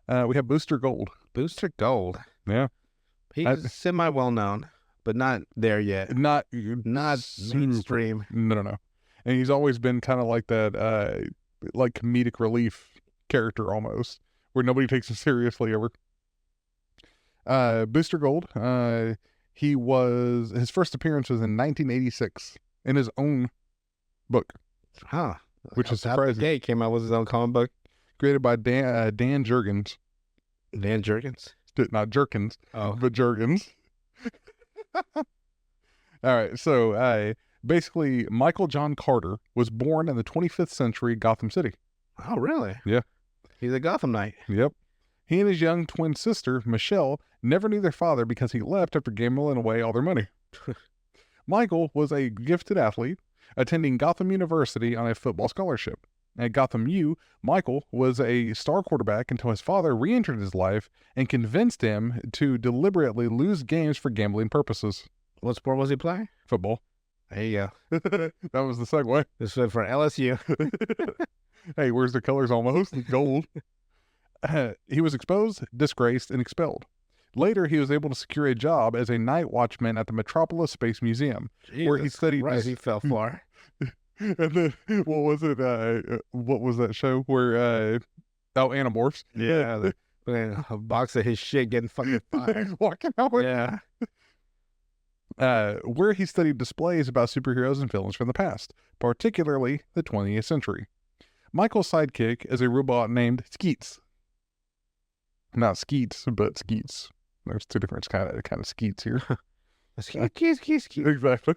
We have Booster Gold. Booster Gold. Yeah. He's semi well known, but not there yet. Not mainstream. No. And he's always been kind of like that, like comedic relief character almost, where nobody takes him seriously ever. Booster Gold. His first appearance was in 1986 in his own book. Huh. Which is surprising. He came out with his own comic book. Created by Dan Jurgens. Dan Jurgens? Not Jerkins, but Jurgens. All right, so basically, Michael John Carter was born in the 25th century Gotham City. Oh, really? Yeah. He's a Gothamite. Yep. He and his young twin sister, Michelle, never knew their father because he left after gambling away all their money. Michael was a gifted athlete, attending Gotham University on a football scholarship. At Gotham U, Michael was a star quarterback until his father re-entered his life and convinced him to deliberately lose games for gambling purposes. What sport was he playing? Football. There you go. That was the segue. This was for LSU. Hey, where's the colors almost? Gold. He was exposed, disgraced, and expelled. Later, he was able to secure a job as a night watchman at the Metropolis Space Museum, where he studied... Right, he fell far. And then, what was it? What was that show where, Animorphs? Yeah, a box of his shit getting fucking fired. Walking out. Yeah. Where he studied displays about superheroes and villains from the past, particularly the 20th century. Michael's sidekick is a robot named Skeets. Not Skeets, but Skeets. There's two different kind of Skeets here. Skeets. Exactly.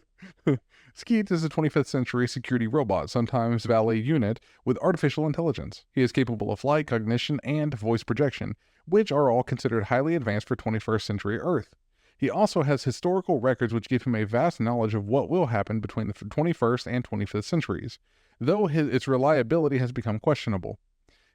Skeets is a 25th century security robot, sometimes valet unit, with artificial intelligence. He is capable of flight, cognition, and voice projection, which are all considered highly advanced for 21st century Earth. He also has historical records which give him a vast knowledge of what will happen between the 21st and 25th centuries, though its reliability has become questionable.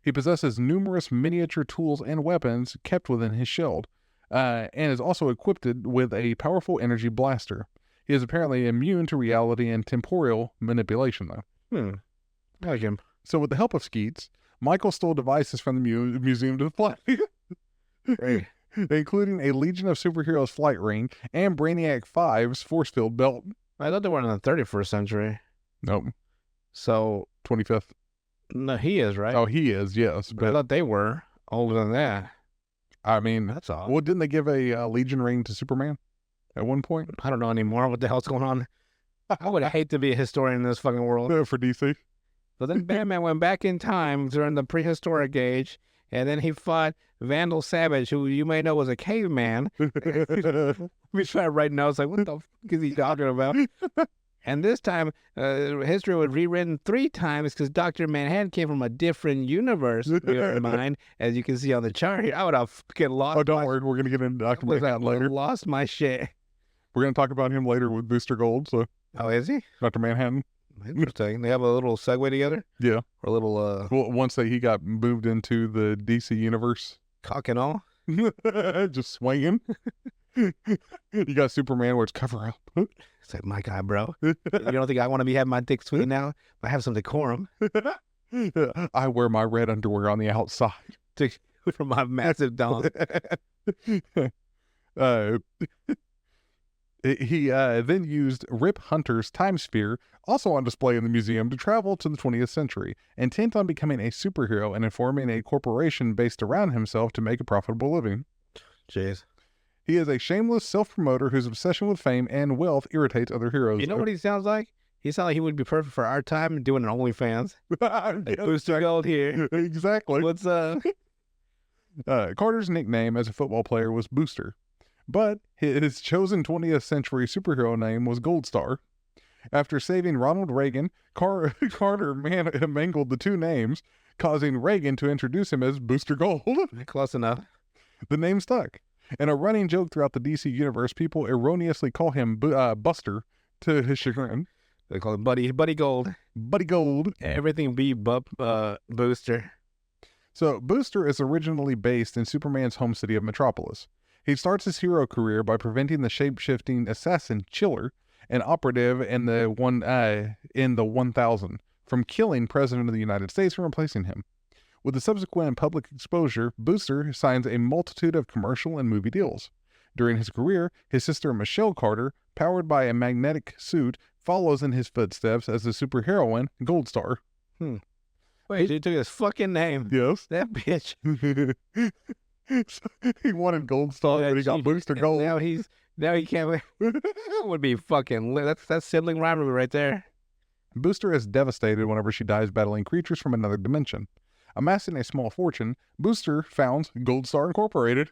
He possesses numerous miniature tools and weapons kept within his shield, and is also equipped with a powerful energy blaster. He is apparently immune to reality and temporal manipulation, though. I like him. So with the help of Skeets, Michael stole devices from the museum to fly. Great. Including a Legion of Superheroes flight ring and Brainiac 5's force field belt. I thought they were in the 31st century. Nope. So 25th. No, he is, right? Oh, he is, yes. But I thought they were older than that. I mean, that's odd. Well, didn't they give a Legion ring to Superman at one point? I don't know anymore what the hell's going on. I would hate to be a historian in this fucking world. For DC. But then Batman went back in time during the prehistoric age, and then he fought Vandal Savage, who you may know was a caveman. We tried writing notes like, what the fuck is he talking about? And this time, history was rewritten 3 times because Dr. Manhattan came from a different universe in mind, as you can see on the chart here. I would have fucking lost. Oh, don't worry. We're going to get into Dr. Manhattan later. Lost my shit. We're going to talk about him later with Booster Gold. So. Oh, is he? Dr. Manhattan. Interesting. They have a little segue together? Yeah. Or a little... Well, once he got moved into the DC universe. Cock and all? Just swinging. You got Superman where it's cover up. It's like, my guy, bro. You don't think I want to be having my dick swinging now? I have some decorum. I wear my red underwear on the outside. From my massive dong. He then used Rip Hunter's time sphere, also on display in the museum, to travel to the 20th century, intent on becoming a superhero and forming a corporation based around himself to make a profitable living. Jeez. He is a shameless self-promoter whose obsession with fame and wealth irritates other heroes. You know what he sounds like? He sounds like he would be perfect for our time doing an OnlyFans. Like Booster Gold here. Exactly. What's up? Carter's nickname as a football player was Booster, but his chosen 20th century superhero name was Gold Star. After saving Ronald Reagan, Carter mangled the 2 names, causing Reagan to introduce him as Booster Gold. Close enough. The name stuck. And a running joke throughout the DC universe, people erroneously call him Buster to his chagrin. They call him Buddy Gold. Buddy Gold. Everything be Booster. So Booster is originally based in Superman's home city of Metropolis. He starts his hero career by preventing the shape-shifting assassin Chiller, an operative in the 1000, from killing President of the United States and replacing him. With the subsequent public exposure, Booster signs a multitude of commercial and movie deals. During his career, his sister Michelle Carter, powered by a magnetic suit, follows in his footsteps as the superheroine Gold Star. Wait, he took his fucking name. Yes. That bitch. He wanted Gold Star, but he got Booster Gold. Now he can't. That would be fucking lit. That's sibling rivalry right there. Booster is devastated whenever she dies battling creatures from another dimension. Amassing a small fortune, Booster founds Gold Star Incorporated,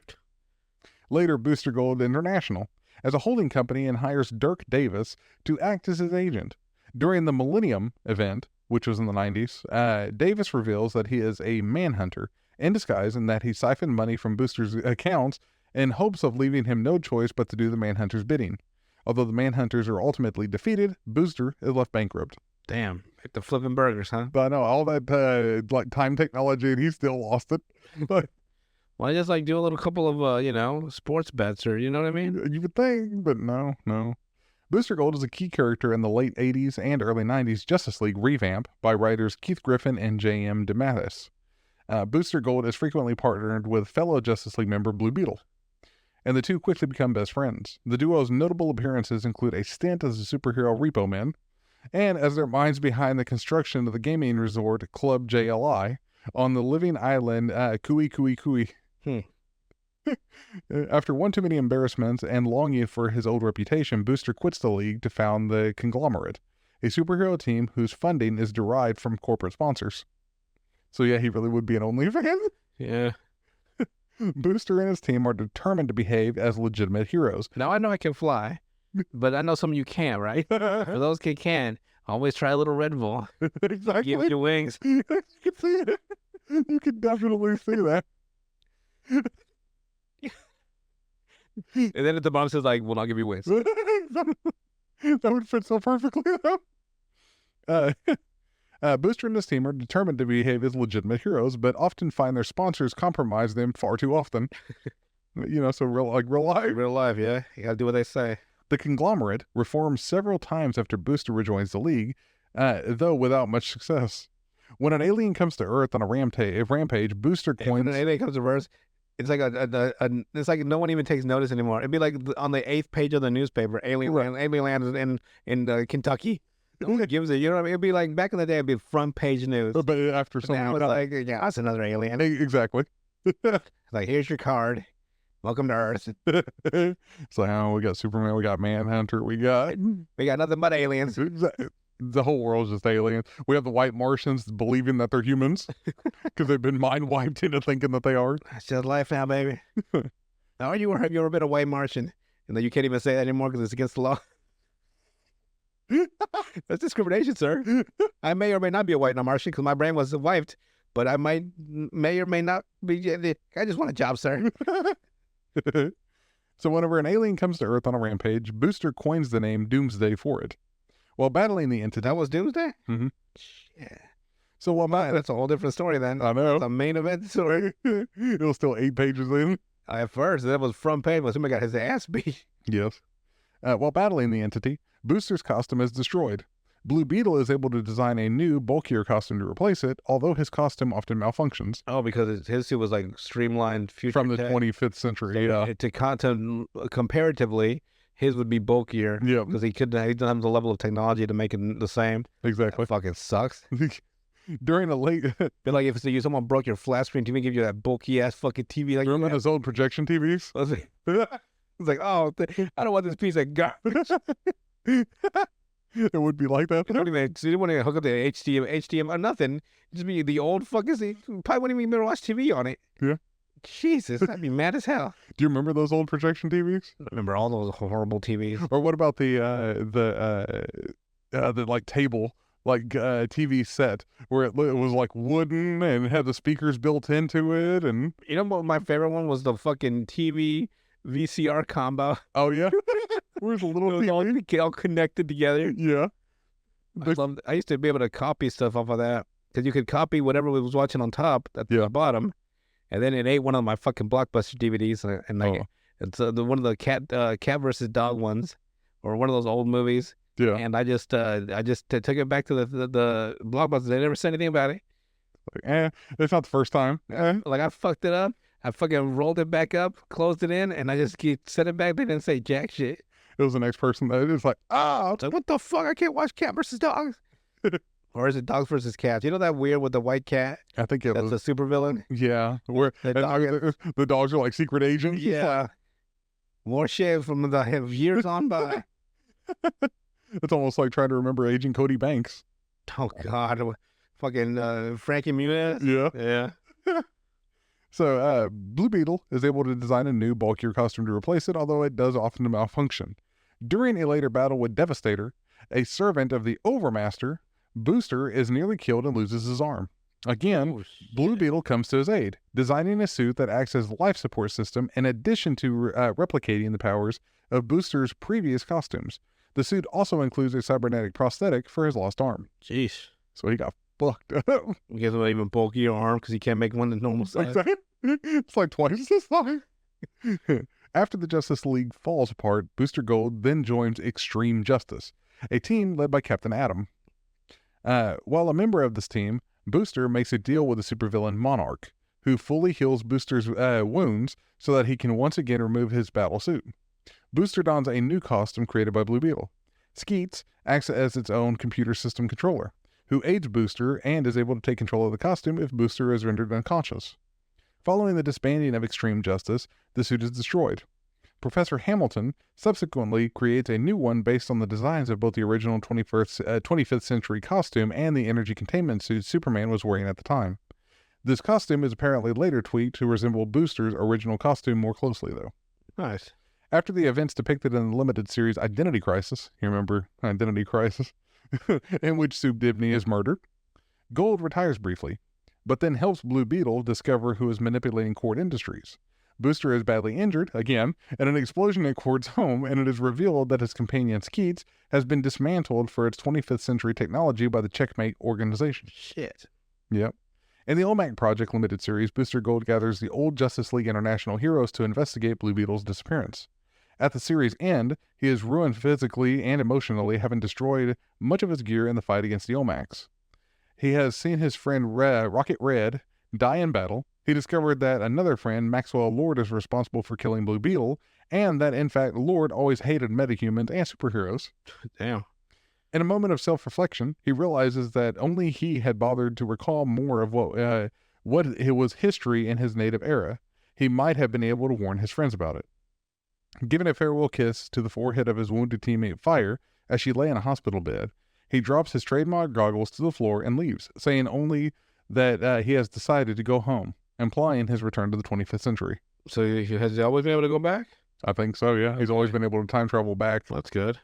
later Booster Gold International, as a holding company and hires Dirk Davis to act as his agent. During the Millennium event, which was in the 90s, Davis reveals that he is a manhunter in disguise and that he siphoned money from Booster's accounts in hopes of leaving him no choice but to do the Manhunter's bidding. Although the Manhunters are ultimately defeated, Booster is left bankrupt. Damn, like the flipping burgers, huh? But I know all that like time technology, and he still lost it. But Well, I just like do a little couple of sports bets, or you know what I mean? you would think, but no. Booster Gold is a key character in the late 80s and early 90s Justice League revamp by writers Keith Griffin and J.M. DeMatteis. Booster Gold is frequently partnered with fellow Justice League member Blue Beetle, and the two quickly become best friends. The duo's notable appearances include a stint as a superhero Repo Man, and as their minds behind the construction of the gaming resort Club JLI on the living island Kui Kui Kui. After one too many embarrassments and longing for his old reputation, Booster quits the league to found the Conglomerate, a superhero team whose funding is derived from corporate sponsors. So yeah, he really would be an OnlyFans. Yeah. Booster and his team are determined to behave as legitimate heroes. Now I know I can fly, but I know some of you can't, right? For those who can, always try a little Red Bull. Exactly. Give you wings. You can see it. You can definitely see that. And then at the bottom says like, "Well, I'll give you wings." That would fit so perfectly though. Booster and his team are determined to behave as legitimate heroes, but often find their sponsors compromise them far too often. So real life. Real life, yeah. You gotta do what they say. The Conglomerate reforms several times after Booster rejoins the League, though without much success. When an alien comes to Earth on a rampage, Booster When coins... an alien comes to verse, it's like it's like no one even takes notice anymore. It'd be like on the 8th page of the newspaper, alien land in Kentucky. No one gives it. You know what I mean? It'd be like back in the day. It'd be front page news. But after But so now many it's times... like, yeah, that's another alien. Exactly. Like, here's your card. Welcome to Earth. So we got Superman, we got Manhunter, we got... We got nothing but aliens. The whole world's just aliens. We have the white Martians believing that they're humans because they've been mind wiped into thinking that they are. That's just life now, baby. Now, have you ever been a white Martian? And then you can't even say that anymore because it's against the law. That's discrimination, sir. I may or may not be a white Martian because my brain was wiped, but I may or may not be. I just want a job, sir. So whenever an alien comes to Earth on a rampage, Booster coins the name Doomsday for it. While battling the entity... That was Doomsday? Mhm. Yeah. So while That's a whole different story then. I know. The main event story. It was still 8 pages in. At first, that was front page when somebody got his ass beat. Yes. While battling the entity, Booster's costume is destroyed. Blue Beetle is able to design a new, bulkier costume to replace it, although his costume often malfunctions. Oh, because his suit was like streamlined future From the tech. 25th century, yeah. Comparatively, his would be bulkier. Yeah, Because he didn't have the level of technology to make it the same. exactly. That fucking sucks. During a late... But like if someone broke your flat screen TV and give you that bulky ass fucking TV, like Remember those old projection TVs? it's like, oh, I don't want this piece of garbage. It would be like that. You don't even, so you didn't want to hook up the HDMI or nothing. Just be the old fuckers. You probably wouldn't even be able to watch TV on it. Yeah. Jesus, I'd be mad as hell. Do you remember those old projection TVs? I remember all those horrible TVs. Or what about the like table, like TV set where it was like wooden and had the speakers built into it, and You know what my favorite one was? The fucking TV VCR combo. oh yeah, where's the little It was TV? all connected together. Yeah, I used to be able to copy stuff off of that because you could copy whatever we was watching on top at the bottom, and then it ate one of my fucking Blockbuster DVDs, and like it's one of the cat versus dog ones, or one of those old movies. yeah. And I just took it back to the Blockbuster. They never said anything about it. It's not the first time. Like I fucked it up. I fucking rolled it back up, closed it in, and I just set it back. They didn't say jack shit. It was the next person that is like, It's like, what the fuck? I can't watch cat versus dogs. Or is it dogs versus cats? You know that weird with the white cat? I think it That's was. a super villain. Yeah, where the dogs are like secret agents. Yeah. More shit from the years on by. It's almost like trying to remember Agent Cody Banks. Oh God, fucking Frankie Muniz. Yeah. Yeah. So Blue Beetle is able to design a new, bulkier costume to replace it, although it does often malfunction. During a later battle with Devastator, a servant of the Overmaster, Booster is nearly killed and loses his arm. Again, Oh, Blue shit. Beetle comes to his aid, designing a suit that acts as a life support system in addition to replicating the powers of Booster's previous costumes. The suit also includes a cybernetic prosthetic for his lost arm. Jeez. So he got fucked up. He gives him an even bulkier arm because he can't make one the normal size. It's like twice his size. After the Justice League falls apart, Booster Gold then joins Extreme Justice, a team led by Captain Atom. While a member of this team, Booster makes a deal with the supervillain Monarch, who fully heals Booster's wounds so that he can once again remove his battle suit. Booster dons a new costume created by Blue Beetle. Skeets acts as its own computer system controller, who aids Booster and is able to take control of the costume if Booster is rendered unconscious. Following the disbanding of Extreme Justice, the suit is destroyed. Professor Hamilton subsequently creates a new one based on the designs of both the original 25th century costume and the energy containment suit Superman was wearing at the time. This costume is apparently later tweaked to resemble Booster's original costume more closely, though. Nice. After the events depicted in the limited series Identity Crisis, you remember Identity Crisis, in which Sue Dibney is murdered, Gold retires briefly, but then helps Blue Beetle discover who is manipulating Cord Industries. Booster is badly injured, again, in an explosion at Cord's home, and it is revealed that his companion Skeets has been dismantled for its 25th century technology by the Checkmate organization. Shit. Yep. In the OMAC Project Limited series, Booster Gold gathers the old Justice League International heroes to investigate Blue Beetle's disappearance. At the series' end, he is ruined physically and emotionally, having destroyed much of his gear in the fight against the OMACs. He has seen his friend Rocket Red die in battle. He discovered that another friend, Maxwell Lord, is responsible for killing Blue Beetle, and that, in fact, Lord always hated metahumans and superheroes. Damn. In a moment of self-reflection, he realizes that only he had bothered to recall more of what it was history in his native era. He might have been able to warn his friends about it. Giving a farewell kiss to the forehead of his wounded teammate Fire as she lay in a hospital bed, he drops his trademark goggles to the floor and leaves, saying only that he has decided to go home, implying his return to the 25th century. So has he always been able to go back? I think so, yeah. He's always been able to time travel back. That's good.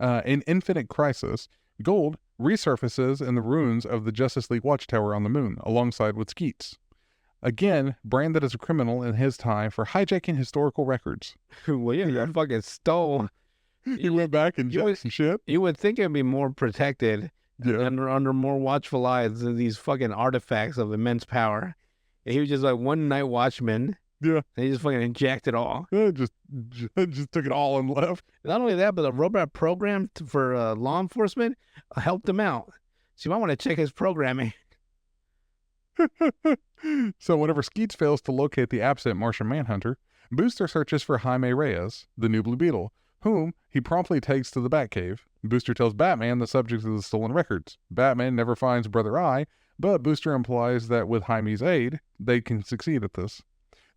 In Infinite Crisis, Gold resurfaces in the ruins of the Justice League Watchtower on the moon, alongside with Skeets. Again, branded as a criminal in his time for hijacking historical records. Well, yeah, you fucking stole. He went back and You jacked would- some shit. You would think it'd be more protected Yeah. under more watchful eyes than these fucking artifacts of immense power. And he was just like one night watchman. Yeah. And he just fucking injected all. Just took it all and left. Not only that, but the robot program for law enforcement helped him out. So you might want to check his programming. So whenever Skeets fails to locate the absent Martian Manhunter, Booster searches for Jaime Reyes, the new Blue Beetle, whom he promptly takes to the Batcave. Booster tells Batman the subject of the stolen records. Batman never finds Brother Eye, but Booster implies that with Jaime's aid, they can succeed at this.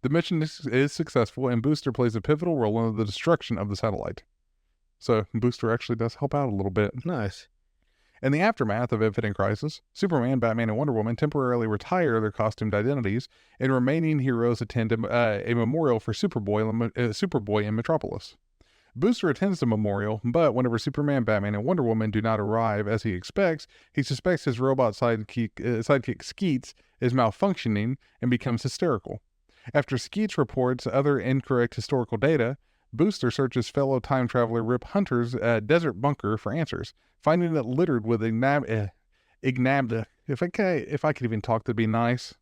The mission is successful, and Booster plays a pivotal role in the destruction of the satellite. So Booster actually does help out a little bit. Nice. In the aftermath of Infinite Crisis, Superman, Batman, and Wonder Woman temporarily retire their costumed identities, and remaining heroes attend a memorial for Superboy in Metropolis. Booster attends the memorial, but whenever Superman, Batman, and Wonder Woman do not arrive as he expects, he suspects his robot sidekick Skeets is malfunctioning and becomes hysterical. After Skeets reports other incorrect historical data, Booster searches fellow time traveler Rip Hunter's desert bunker for answers, finding it littered with if I could even talk to be nice,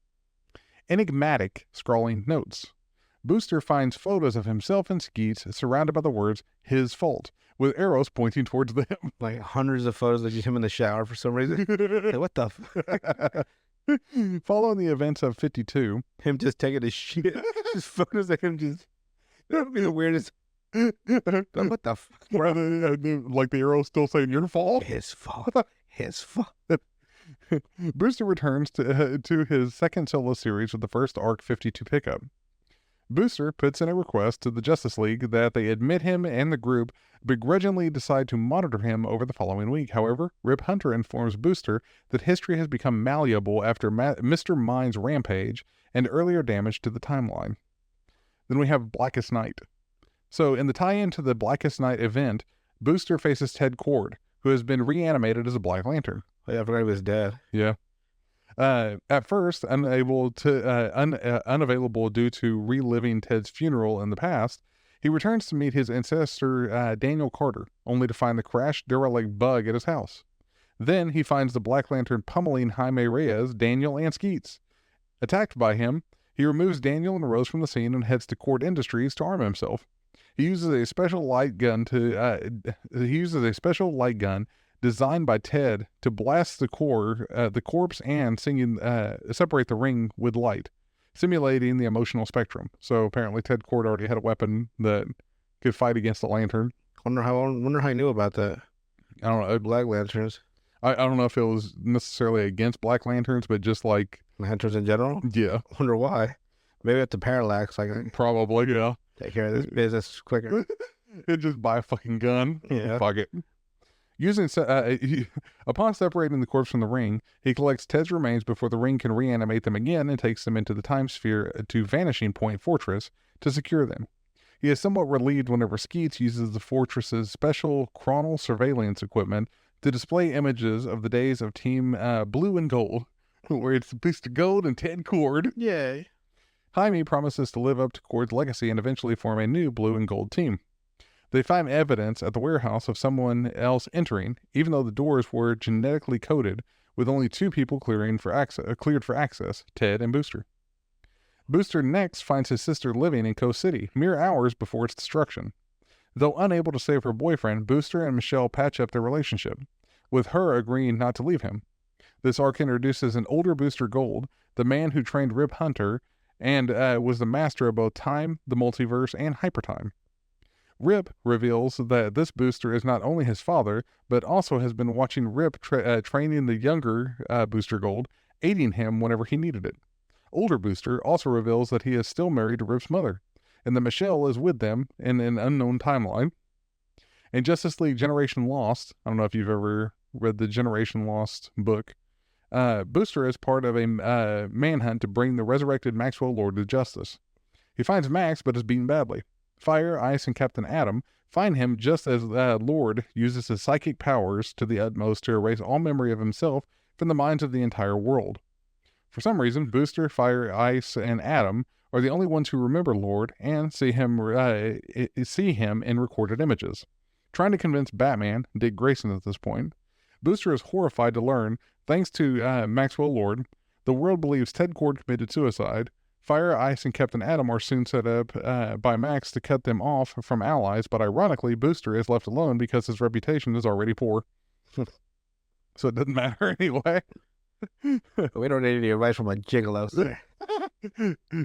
enigmatic scrawling notes. Booster finds photos of himself and Skeets surrounded by the words "his fault," with arrows pointing towards them. Like hundreds of photos of him in the shower for some reason. Like, what the? Following the events of 52, Him just taking his shit. Just photos of him just. That would be the weirdest. What the fuck? like the arrow still saying your fault, His fault. His fault. Booster returns to his second solo series with the first Arc 52 pickup. Booster puts in a request to the Justice League that they admit him and the group begrudgingly decide to monitor him over the following week. However, Rip Hunter informs Booster that history has become malleable after Mr. Mind's rampage and earlier damage to the timeline. Then we have Blackest Night. So, in the tie-in to the Blackest Night event, Booster faces Ted Kord, who has been reanimated as a Black Lantern. Oh, yeah, I forgot he was dead. Yeah. At first, unavailable due to reliving Ted's funeral in the past, he returns to meet his ancestor Daniel Carter, only to find the crashed derelict bug at his house. Then he finds the Black Lantern pummeling Jaime Reyes, Daniel, and Skeets. Attacked by him, he removes Daniel and Rose from the scene and heads to Kord Industries to arm himself. He uses a special light gun designed by Ted to blast the corpse and separate the ring with light, simulating the emotional spectrum. So apparently Ted Kord already had a weapon that could fight against the Lantern. Wonder how he knew about that. I don't know. Black Lanterns. I don't know if it was necessarily against Black Lanterns, but just like Lanterns in general? Yeah. Wonder why. Maybe it's the parallax. Probably, yeah. Take care of this business quicker. Just buy a fucking gun. Yeah. Fuck it. Upon separating the corpse from the ring, he collects Ted's remains before the ring can reanimate them again and takes them into the time sphere to Vanishing Point Fortress to secure them. He is somewhat relieved whenever Skeets uses the fortress's special chronal surveillance equipment to display images of the days of Team Blue and Gold, where it's Booster Gold and Ted Kord. Yay. Jaime promises to live up to Kord's legacy and eventually form a new Blue and Gold team. They find evidence at the warehouse of someone else entering, even though the doors were genetically coded, with only 2 people cleared for access, Ted and Booster. Booster next finds his sister living in Coast City, mere hours before its destruction. Though unable to save her boyfriend, Booster and Michelle patch up their relationship, with her agreeing not to leave him. This arc introduces an older Booster Gold, the man who trained Rip Hunter, and was the master of both time, the multiverse, and hypertime. Rip reveals that this Booster is not only his father, but also has been watching Rip training the younger Booster Gold, aiding him whenever he needed it. Older Booster also reveals that he is still married to Rip's mother, and that Michelle is with them in an unknown timeline. In Justice League Generation Lost, I don't know if you've ever read the Generation Lost book, Booster is part of a manhunt to bring the resurrected Maxwell Lord to justice. He finds Max, but is beaten badly. Fire, Ice, and Captain Atom find him just as Lord uses his psychic powers to the utmost to erase all memory of himself from the minds of the entire world. For some reason, Booster, Fire, Ice, and Atom are the only ones who remember Lord and see him in recorded images. Trying to convince Batman, Dick Grayson at this point, Booster is horrified to learn, thanks to Maxwell Lord, the world believes Ted Kord committed suicide. Fire, Ice, and Captain Atom are soon set up by Max to cut them off from allies, but ironically, Booster is left alone because his reputation is already poor. So it doesn't matter anyway. We don't need any advice from a gigolo, sir.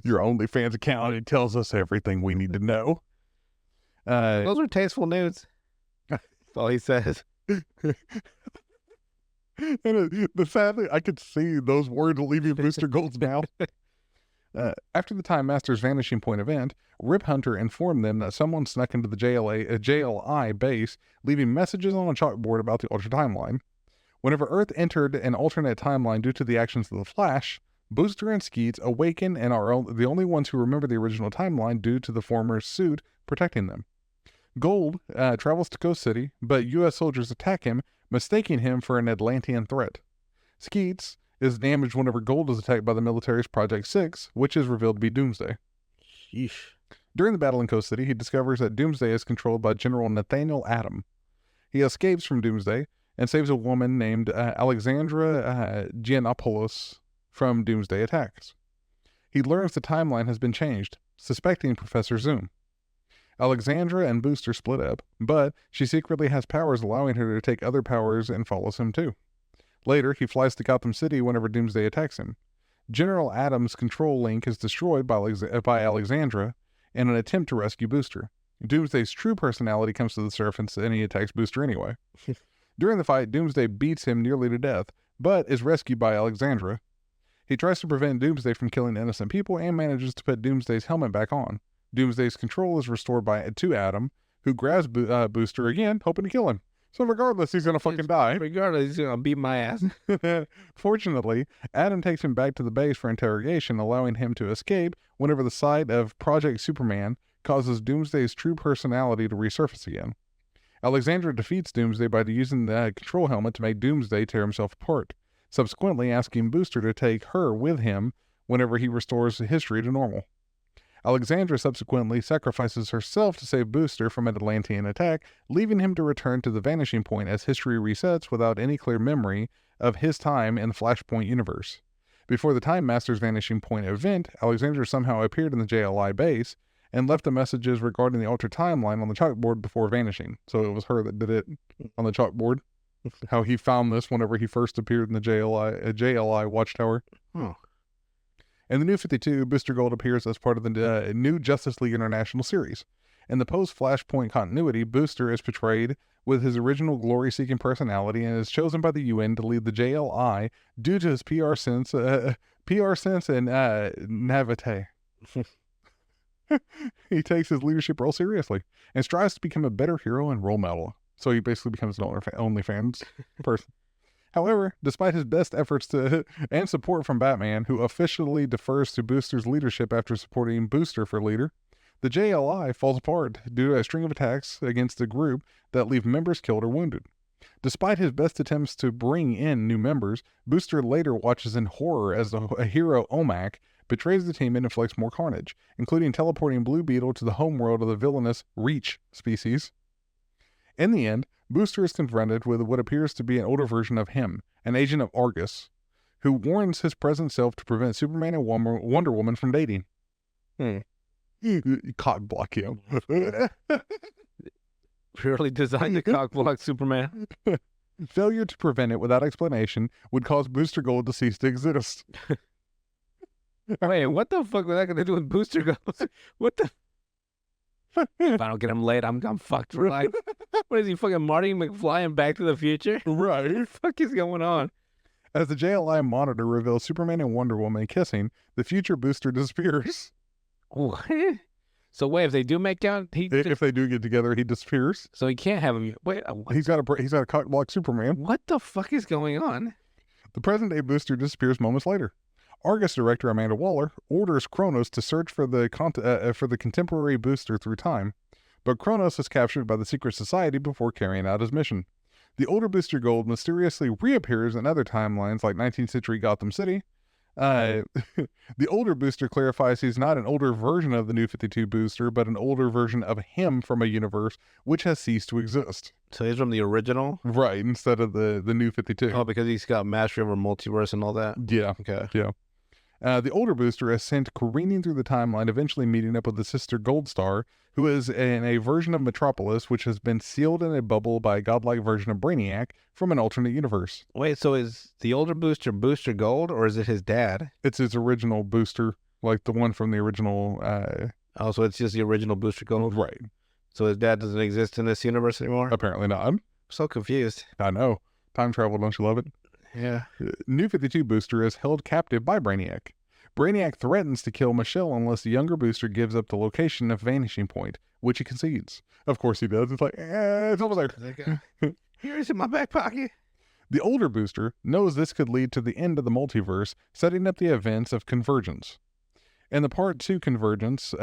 Your OnlyFans account, it tells us everything we need to know. Those are tasteful nudes. That's all he says. And the sad thing, I could see those words leaving Booster Gold's mouth. After the Time Master's Vanishing Point event, Rip Hunter informed them that someone snuck into the JLI base, leaving messages on a chalkboard about the Ultra Timeline. Whenever Earth entered an alternate timeline due to the actions of the Flash, Booster and Skeets awaken and are the only ones who remember the original timeline due to the former's suit protecting them. Gold travels to Coast City, but U.S. soldiers attack him, mistaking him for an Atlantean threat. Skeets is damaged whenever Gold is attacked by the military's Project 6, which is revealed to be Doomsday. Sheesh. During the battle in Coast City, he discovers that Doomsday is controlled by General Nathaniel Atom. He escapes from Doomsday and saves a woman named Alexandra Giannopoulos from Doomsday attacks. He learns the timeline has been changed, suspecting Professor Zoom. Alexandra and Booster split up, but she secretly has powers allowing her to take other powers and follows him too. Later, he flies to Gotham City whenever Doomsday attacks him. General Adams' control link is destroyed by Alexandra in an attempt to rescue Booster. Doomsday's true personality comes to the surface and he attacks Booster anyway. During the fight, Doomsday beats him nearly to death, but is rescued by Alexandra. He tries to prevent Doomsday from killing innocent people and manages to put Doomsday's helmet back on. Doomsday's control is restored to Adam, who grabs Booster again, hoping to kill him. So regardless, he's going to fucking die. Regardless, he's going to beat my ass. Fortunately, Adam takes him back to the base for interrogation, allowing him to escape whenever the sight of Project Superman causes Doomsday's true personality to resurface again. Alexandra defeats Doomsday by using the control helmet to make Doomsday tear himself apart, subsequently asking Booster to take her with him whenever he restores history to normal. Alexandra subsequently sacrifices herself to save Booster from an Atlantean attack, leaving him to return to the Vanishing Point as history resets without any clear memory of his time in the Flashpoint universe. Before the Time Master's Vanishing Point event, Alexandra somehow appeared in the JLI base and left the messages regarding the altered timeline on the chalkboard before vanishing. So it was her that did it on the chalkboard. How he found this whenever he first appeared in the JLI Watchtower. Oh. In the New 52, Booster Gold appears as part of the new Justice League International series. In the post-Flashpoint continuity, Booster is portrayed with his original glory-seeking personality and is chosen by the UN to lead the JLI due to his PR sense and naivete. He takes his leadership role seriously and strives to become a better hero and role model. So he basically becomes an OnlyFans person. However, despite his best efforts and support from Batman, who officially defers to Booster's leadership after supporting Booster for leader, the JLI falls apart due to a string of attacks against the group that leave members killed or wounded. Despite his best attempts to bring in new members, Booster later watches in horror as a hero OMAC betrays the team and inflicts more carnage, including teleporting Blue Beetle to the homeworld of the villainous Reach species. In the end, Booster is confronted with what appears to be an older version of him, an agent of Argus, who warns his present self to prevent Superman and Wonder Woman from dating. Cock block him. Purely designed to cock block Superman. Failure to prevent it without explanation would cause Booster Gold to cease to exist. Wait, what the fuck was that going to do with Booster Gold? What the? If I don't get him laid, I'm fucked for life. What is he, fucking Marty McFly in Back to the Future? Right. What the fuck is going on? As the JLI monitor reveals Superman and Wonder Woman kissing, the future Booster disappears. What? So wait, if they do make out, If they do get together, he disappears. So he can't have him. Wait, He's got a cock block Superman. what the fuck is going on? The present day Booster disappears moments later. Argus director Amanda Waller orders Kronos to search for the contemporary Booster through time, but Kronos is captured by the secret society before carrying out his mission. The older Booster Gold mysteriously reappears in other timelines like 19th century Gotham City. The older Booster clarifies he's not an older version of the New 52 Booster, but an older version of him from a universe which has ceased to exist. So he's from the original? Right, instead of the New 52. Oh, because he's got mastery over multiverse and all that? Yeah. Okay. Yeah. The older Booster is sent careening through the timeline, eventually meeting up with his sister Goldstar, who is in a version of Metropolis which has been sealed in a bubble by a godlike version of Brainiac from an alternate universe. Wait, so is the older Booster Booster Gold, or is it his dad? It's his original Booster, like the one from the original... Oh, so it's just the original Booster Gold? Right. So his dad doesn't exist in this universe anymore? Apparently not. I'm so confused. I know. Time travel, don't you love it? Yeah. New 52 Booster is held captive by Brainiac. Brainiac threatens to kill Michelle unless the younger Booster gives up the location of Vanishing Point, which he concedes. Of course he does. It's like, it's almost like... Here it's in my back pocket. The older Booster knows this could lead to the end of the multiverse, setting up the events of Convergence. In the Part 2 Convergence,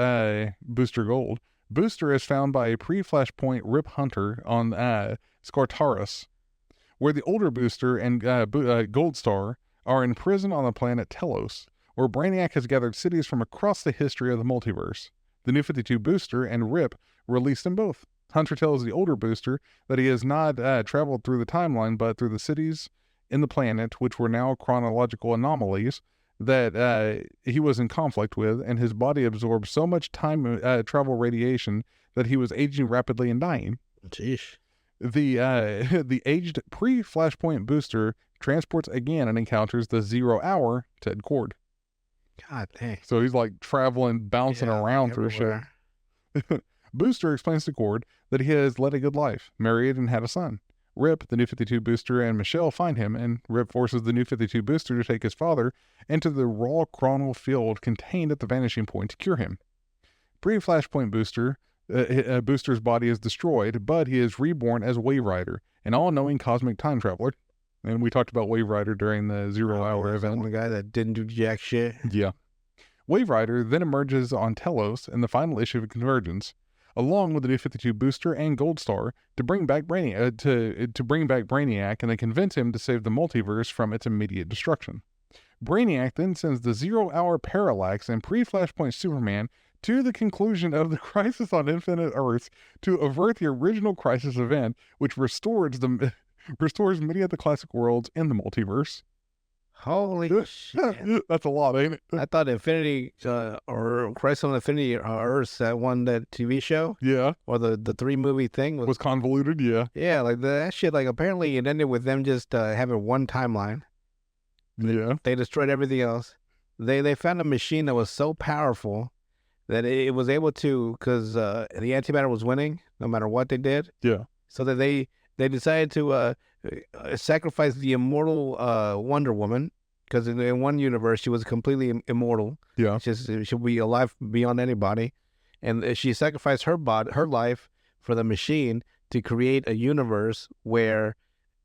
Booster Gold, Booster is found by a pre-Flashpoint Rip Hunter on Skartaris, where the older Booster and Goldstar are in prison on the planet Telos, where Brainiac has gathered cities from across the history of the multiverse. The New 52 Booster and Rip released them both. Hunter tells the older Booster that he has not traveled through the timeline, but through the cities in the planet, which were now chronological anomalies that he was in conflict with, and his body absorbed so much time travel radiation that he was aging rapidly and dying. Jeez. The aged pre-Flashpoint Booster transports again and encounters the 0 Hour, Ted Cord. God dang. So he's like traveling, bouncing Yeah, around through shit. everywhere. Booster explains to Cord that he has led a good life, married, and had a son. Rip, the New 52 Booster, and Michelle find him, and Rip forces the New 52 Booster to take his father into the raw chronal field contained at the Vanishing Point to cure him. Pre-Flashpoint Booster, Booster's body is destroyed, but he is reborn as Wave Rider, an all-knowing cosmic time traveler. And we talked about Wave Rider during the 0 Hour event. The guy that didn't do jack shit. Yeah. Wave Rider then emerges on Telos in the final issue of Convergence, along with the New 52 Booster and Gold Star, to bring back Brainiac, to bring back Brainiac, and they convince him to save the multiverse from its immediate destruction. Brainiac then sends the 0 Hour Parallax and Pre-Flashpoint Superman to the conclusion of the Crisis on Infinite Earths to avert the original Crisis event, which restores many of the classic worlds in the multiverse. Holy shit. That's a lot, ain't it? I thought Infinity or Crisis on Infinity Earths, that TV show, Yeah. or the 3-movie thing Was convoluted, yeah. yeah, like that shit. Like apparently it ended with them just having one timeline. Yeah. They destroyed everything else. They found a machine that was so powerful that it was able to, because the antimatter was winning no matter what they did. Yeah. So that they decided to sacrifice the immortal Wonder Woman, because in one universe she was completely immortal. Yeah. She'll be alive beyond anybody, and she sacrificed her life for the machine to create a universe where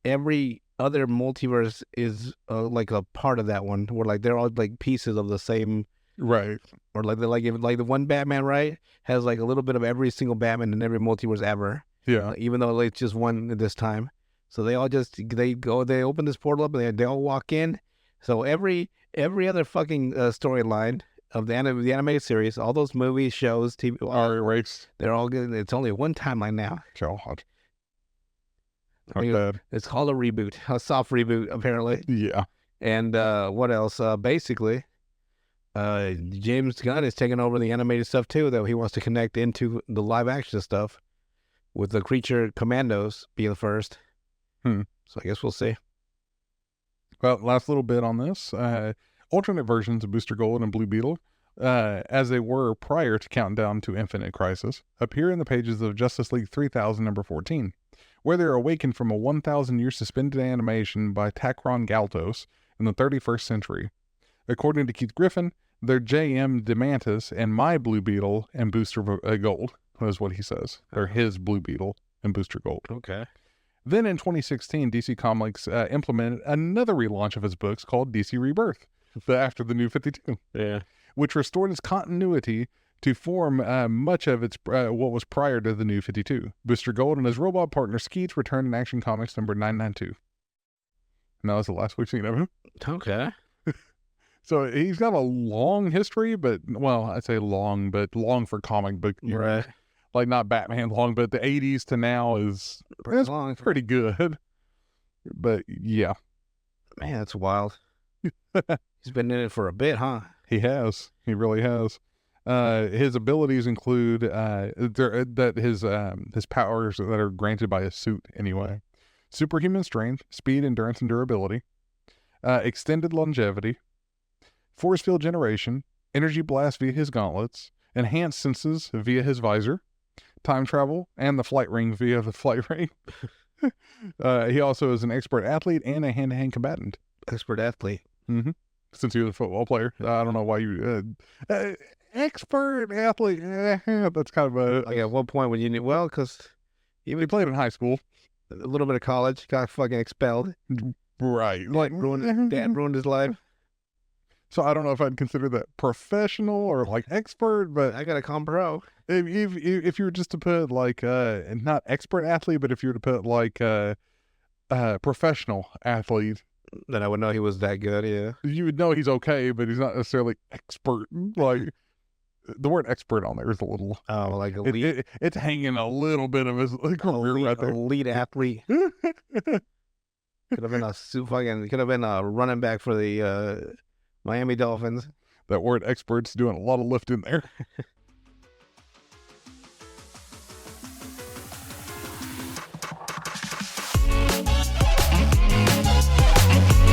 every other multiverse is like a part of that one, where like they're all like pieces of the same. Right. Or like the one Batman, right, has like a little bit of every single Batman in every multiverse ever. Yeah. Even though it's just one this time. So they all just they open this portal up and they all walk in. So every other fucking storyline of the animated series, all those movies, shows, TV, Are erased. they're all good. It's only one timeline now. God. I mean, Bad. it's called a reboot, a soft reboot apparently. Yeah. And what else? Basically, James Gunn is taking over the animated stuff too, that he wants to connect into the live action stuff, with the Creature Commandos being the first. So I guess we'll see. Well, last little bit on this. Alternate versions of Booster Gold and Blue Beetle, as they were prior to Countdown to Infinite Crisis, appear in the pages of Justice League 3000 number 14, where they're awakened from a 1,000-year suspended animation by Takron Galtos in the 31st century. According to Keith Griffin, they're J.M. DeMantis and my Blue Beetle and Booster Gold, is what he says. They're his Blue Beetle and Booster Gold. Okay. Then in 2016, DC Comics implemented another relaunch of his books called DC Rebirth, after the New 52. Yeah. Which restored its continuity to form much of its what was prior to the New 52. Booster Gold and his robot partner Skeets returned in Action Comics number 992. And that was the last we've seen of him. Okay. So he's got a long history, but, well, I'd say long, but long for comic book. Right. Like not Batman long, but the 80s to now is long. pretty good. But yeah. Man, that's wild. He's been in it for a bit, huh? He has. He really has. His abilities include his powers that are granted by his suit anyway. Superhuman strength, speed, endurance, and durability. Extended longevity. Force field generation. Energy blast via his gauntlets. Enhanced senses via his visor. Time travel and the flight ring via the flight ring. He also is an expert athlete and a hand-to-hand combatant. Expert athlete. Mm-hmm. Since he was a football player. I don't know why you... expert athlete. That's kind of a... Like at what point would you need... Well, because He played in high school. a little bit of college, got fucking expelled. Right. Like, Dad ruined his life. So I don't know if I'd consider that professional or like expert, but I got to come pro. if you were just to put like not expert athlete, but if you were to put like professional athlete, Then I would know he was that good, yeah. you would know he's okay, but he's not necessarily expert. Like the word expert on there is a little Oh, like elite. it's hanging a little bit of his career right there. Elite athlete. Could have been a running back for the Miami Dolphins. That word expert's doing a lot of lifting there.